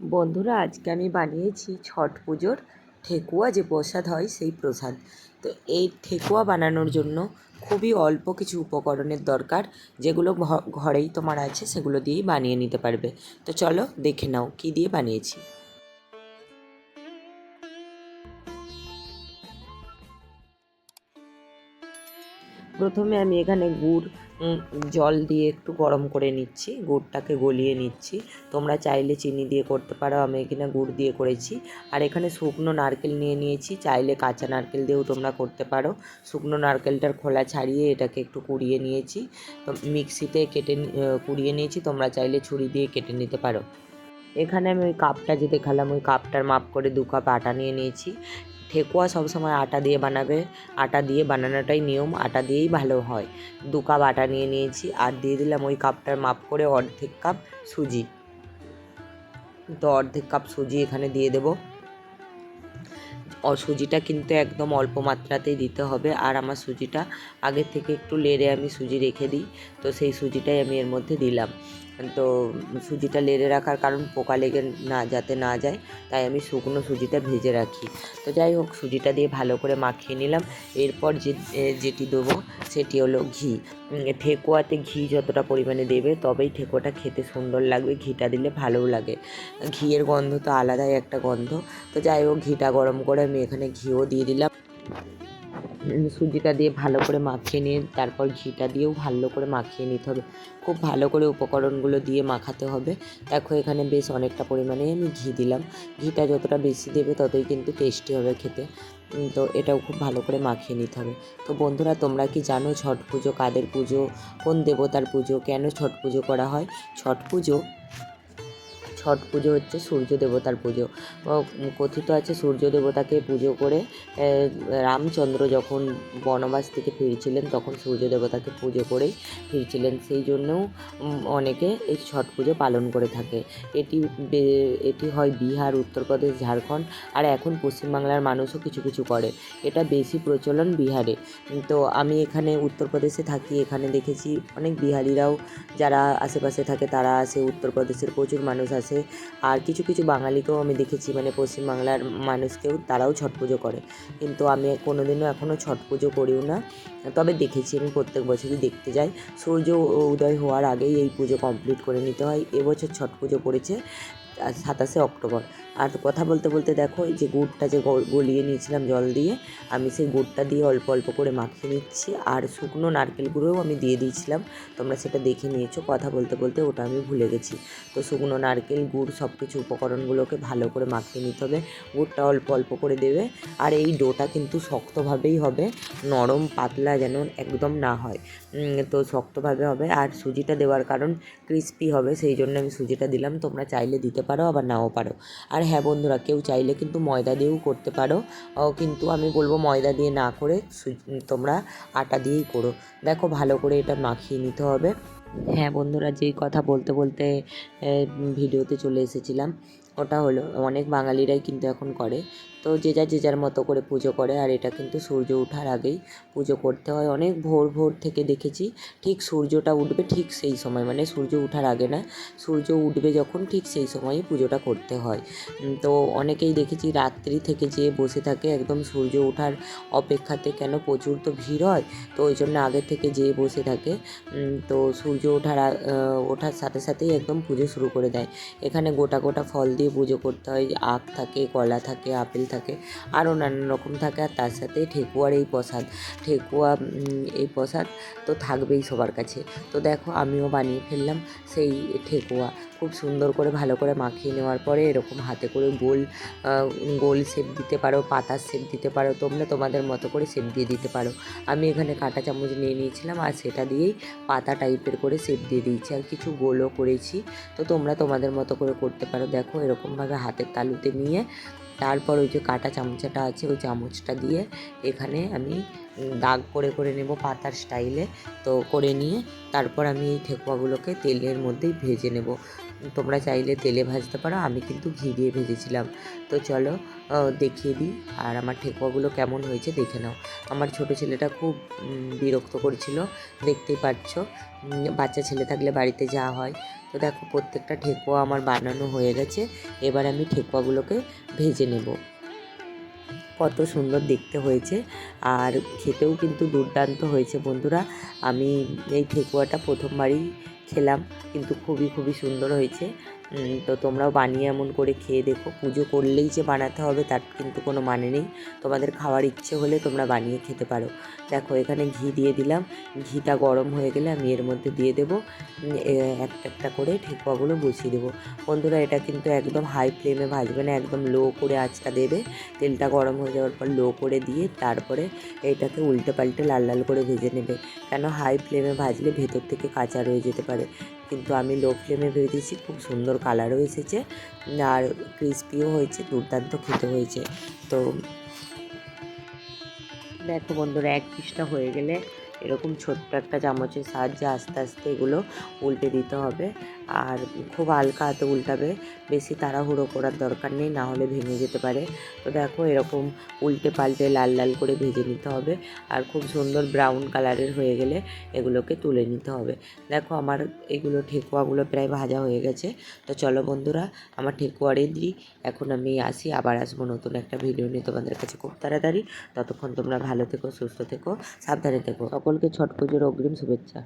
বন্ধুরা, আজকে আমি বানিয়েছি ছট পুজোর ঠেকুয়া, যে প্রসাদ হয় সেই প্রসাদ। তো এই ঠেকুয়া বানানোর জন্য খুবই অল্প কিছু উপকরণের দরকার, যেগুলো ঘরেই তোমার আছে সেগুলো দিয়েই বানিয়ে নিতে পারবে। তো চলো দেখে নাও কী দিয়ে বানিয়েছি। প্রথমে আমি এখানে গুড় জল দিয়ে একটু গরম করে নিচ্ছি, গুড়টাকে গলিয়ে নিচ্ছি। তোমরা চাইলে চিনি দিয়ে করতে পারো, আমি এখানে গুড় দিয়ে করেছি। আর এখানে শুকনো নারকেল নিয়ে নিয়েছি, চাইলে কাঁচা নারকেল দিয়েও তোমরা করতে পারো। শুকনো নারকেলটার খোলা ছাড়িয়ে এটাকে একটু কুড়িয়ে নিয়েছি, তো মিক্সিতে কুড়িয়ে নিয়েছি। তোমরা চাইলে ছুরি দিয়ে কেটে নিতে পারো। এখানে আমি ওই কাপটা যে দেখালাম, ওই কাপটার মাপ করে 2 কাপ আটা নিয়ে নিয়েছি। ঠেকুয়া সবসময় আটা দিয়ে বানাবে, আটা দিয়ে বানানোটাই নিয়ম, আটা দিয়েই ভালো হয়। 2 কাপ আটা নিয়ে নিয়েছি, আর দিয়ে দিলাম ওই কাপটার মাপ করে অর্ধেক কাপ সুজি। তো অর্ধেক কাপ সুজি এখানে দিয়ে দেবো। সুজিটা কিন্তু একদম অল্প মাত্রাতেই দিতে হবে। আর আমার সুজিটা আগের থেকে একটু লেড়ে আমি সুজি রেখে দিই, তো সেই সুজিটাই আমি এর মধ্যে দিলাম। তো সুজিটা লেড়ে রাখার কারণ পোকা লেগে যাতে না যায়, তাই আমি শুকনো সুজিটা ভেজে রাখি। তো যাই হোক, সুজিটা দিয়ে ভালো করে মাখিয়ে নিলাম। এরপর যেটি দেবো সেটি হলো ঘি। ঠেকুয়াতে ঘি যতটা পরিমাণে দেবে তবেই ঠেকুয়াটা খেতে সুন্দর লাগবে, ঘিটা দিলে ভালোও লাগে। ঘিয়ের গন্ধ তো আলাদাই একটা গন্ধ। তো যাই হোক, ঘিটা গরম করে আমি এখানে ঘিও দিয়ে দিলাম। সুজিটা দিয়ে ভালো করে মাখিয়ে নিয়ে তারপর ঘিটা দিয়েও ভালো করে মাখিয়ে নিতে হবে। খুব ভালো করে উপকরণগুলো দিয়ে মাখাতে হবে। দেখো এখানে বেশ অনেকটা পরিমাণে আমি ঘি দিলাম। ঘিটা যতটা বেশি দেবে ততই কিন্তু টেস্টি হবে খেতে। তো এটাও খুব ভালো করে মাখিয়ে নিতে হবে। তো বন্ধুরা, তোমরা কি জানো ছট পুজো কাদের পুজো, কোন দেবতার পুজো, কেন ছট পুজো করা হয়? ছট পুজো হচ্ছে সূর্য দেবতার পুজো। কথিত আছে সূর্য দেবতাকে পুজো করে রামচন্দ্র যখন বনবাস থেকে ফিরছিলেন তখন সূর্য দেবতাকে পুজো করেই ফিরছিলেন। সেই জন্যও অনেকে এই ছট পুজো পালন করে থাকে। এটি হয় বিহার, উত্তরপ্রদেশ, ঝাড়খণ্ড, আর এখন পশ্চিমবাংলার মানুষও কিছু কিছু করে। এটা বেশি প্রচলন বিহারে। তো আমি এখানে উত্তরপ্রদেশে থাকি, এখানে দেখেছি অনেক বিহারিরাও যারা আশেপাশে থাকে তারা আসে, উত্তরপ্রদেশের প্রচুর মানুষ আসে। আর কিছু কিছু বাঙালিকেও আমি দেখেছি, মানে পশ্চিমবাংলার মানুষকেও, তারাও ছট পুজো করে। কিন্তু আমি কোনোদিনও এখনও ছট পুজো করিও না, তবে দেখেছি, আমি প্রত্যেক বছরই দেখতে যাই। সূর্য উদয় হওয়ার আগেই এই পুজো কমপ্লিট করে নিতে হয়। এবছর ছট পুজো পড়েছে 27শে অক্টোবর। আর কথা বলতে বলতে দেখো, এই যে গুড়টা যে গলিয়ে নিয়েছিলাম জল দিয়ে, আমি সেই গুড়টা দিয়ে অল্প অল্প করে মাখিয়ে নিচ্ছি। আর শুকনো নারকেল গুঁড়োও আমি দিয়ে দিয়েছিলাম, তোমরা সেটা দেখে নিয়েছো। কথা বলতে বলতে ওটা আমি ভুলে গেছি। তো শুকনো নারকেল, গুড়, সব কিছু উপকরণগুলোকে ভালো করে মাখিয়ে নিতে হবে। গুড়টা অল্প অল্প করে দেবে। আর এই ডোটা কিন্তু শক্তভাবেই হবে, নরম পাতলা যেন একদম না হয়। তো শক্তভাবে হবে। আর সুজিটা দেওয়ার কারণ ক্রিস্পি হবে, সেই জন্য আমি সুজিটা দিলাম। তোমরা চাইলে দিতে পারো, আবার নাও পারো। আর হ্যাঁ বন্ধুরা, কেউ চাইলে কিন্তু ময়দা দিয়েও করতে পারো, কিন্তু আমি বলবো ময়দা দিয়ে না করে তোমরা আটা দিয়েই করো। দেখো ভালো করে এটা মাখিয়ে নিতে হবে। হ্যাঁ বন্ধুরা, যেই কথা বলতে বলতে ভিডিওতে চলে এসেছিলাম, ওটা হলো অনেক বাঙালিরাই কিন্তু এখন করে। তো যে যার মতো করে পুজো করে। আর এটা কিন্তু সূর্য ওঠার আগেই পুজো করতে হয়। অনেক ভোর ভোর থেকে দেখেছি, ঠিক সূর্যটা উঠবে ঠিক সেই সময়, মানে সূর্য ওঠার আগে না, সূর্য উঠবে যখন ঠিক সেই সময়ই পুজোটা করতে হয়। তো অনেকেই দেখেছি রাত্রি থেকে যেয়ে বসে থাকে একদম সূর্য ওঠার অপেক্ষাতে, কেন প্রচুর তো ভিড় হয়, তো ওই জন্য আগে থেকে যেয়ে বসে থাকে। তো সূর্য ওঠার সাথে সাথেই একদম পুজো শুরু করে দেয়। এখানে গোটা গোটা ফল দিয়ে পুজো করতে হয়, আখ থাকে, কলা থাকে, আপেল থাকে, আরও নানান রকম থাকে। আর তার সাথে ঠেকুয়ার এই প্রসাদ তো থাকবেই সবার কাছে। তো দেখো আমিও বানিয়ে ফেললাম সেই ঠেকুয়া। খুব সুন্দর করে ভালো করে মাখিয়ে নেওয়ার পরে এরকম হাতে করে গোল শেপ দিতে পারো, পাতার শেপ দিতে পারো, তোমরা তোমাদের মতো করে শেপ দিয়ে দিতে পারো। আমি এখানে কাঁটা চামচ নিয়ে নিয়েছিলাম, আর সেটা দিয়েই পাতা টাইপের করে শেপ দিয়ে দিয়েছি, আর কিছু গোলও করেছি। তো তোমরা তোমাদের মতো করে করতে পারো। দেখো এরকমভাবে হাতের তালুতে নিয়ে তারপর ওই যে কাঁটা চামচাটা আছে ওই চামচটা দিয়ে এখানে আমি দাগ করে করে নেব পাতার স্টাইলে। তো করে নিয়ে তারপর আমি এই ঠেকুয়াগুলোকে তেলের মধ্যেই ভেজে নেব। তোমরা চাইলে তেলে ভাজতে পারো, আমি কিন্তু ঘি দিয়ে ভেজেছিলাম। তো চলো দেখিয়ে দিই আর আমার ঠেকুয়াগুলো কেমন হয়েছে দেখে নাও। আমার ছোট ছেলেটা খুব বিরক্ত করছিল, দেখতেই পাচ্ছ। বাচ্চা ছেলে থাকলে বাড়িতে যা হয়। তো দেখো প্রত্যেকটা ঠেকুয়া আমার বানানো হয়ে গেছে। এবার আমি ঠেকুয়াগুলোকে ভেজে নেব। কত সুন্দর দেখতে হয়েছে আর খেতেও কিন্তু দুর্দান্ত হয়েছে বন্ধুরা। আমি এই ঠেকুয়াটা প্রথমবারই খেলাম, কিন্তু খুবই খুবই সুন্দর হয়েছে। তো তোমরাও বানিয়ে এমন করে খেয়ে দেখো। পুজো করলেই যে বানাতে হবে তার কিন্তু কোনো মানে নেই, তোমাদের খাওয়ার ইচ্ছে হলে তোমরা বানিয়ে খেতে পারো। দেখো এখানে ঘি দিয়ে দিলাম, ঘিটা গরম হয়ে গেলে আমি এর মধ্যে দিয়ে দেবো একটা একটা করে ঠেকুয়াগুলো বসিয়ে দেবো। বন্ধুরা এটা কিন্তু একদম হাই ফ্লেমে ভাজবে না, একদম লো করে আঁচটা দেবে। তেলটা গরম হয়ে যাওয়ার পর লো করে দিয়ে তারপরে এইটাকে উল্টে পাল্টে লাল লাল করে ভেজে নেবে, কেন হাই ফ্লেমে ভাজলে ভেতর থেকে কাঁচা রয়ে যেতে পারে। কিন্তু আমি লো ফ্লেমে ভেজেছি, খুব সুন্দর কালারও এসেছে আর ক্রিস্পিও হয়েছে, দুর্দান্ত খেতে হয়েছে। তো দেখো বন্ধুরা এক পিসটা হয়ে গেলে এরকম ছোট্ট একটা চামচের সাহায্যে আস্তে আস্তে এগুলো উল্টে দিতে হবে আর খুব হালকা হাতে উল্টাবে, বেশি তাড়াহুড়ো করার দরকার নেই, না হলে ভেঙে যেতে পারে। তো দেখো এরকম উল্টে পাল্টে লাল লাল করে ভেজে নিতে হবে আর খুব সুন্দর ব্রাউন কালারের হয়ে গেলে এগুলোকে তুলে নিতে হবে। দেখো আমার এগুলো ঠেকুয়াগুলো প্রায় ভাজা হয়ে গেছে। তো চলো বন্ধুরা, আমার ঠেকুয়া রেডি। এখন আমি আসি, আবার আসবো নতুন একটা ভিডিও নিয়ে তোমাদের কাছে খুব তাড়াতাড়ি। ততক্ষণ তোমরা ভালো থেকো, সুস্থ থেকো, সাবধানে থেকো। সকলকে ছট পুজোর অগ্রিম শুভেচ্ছা।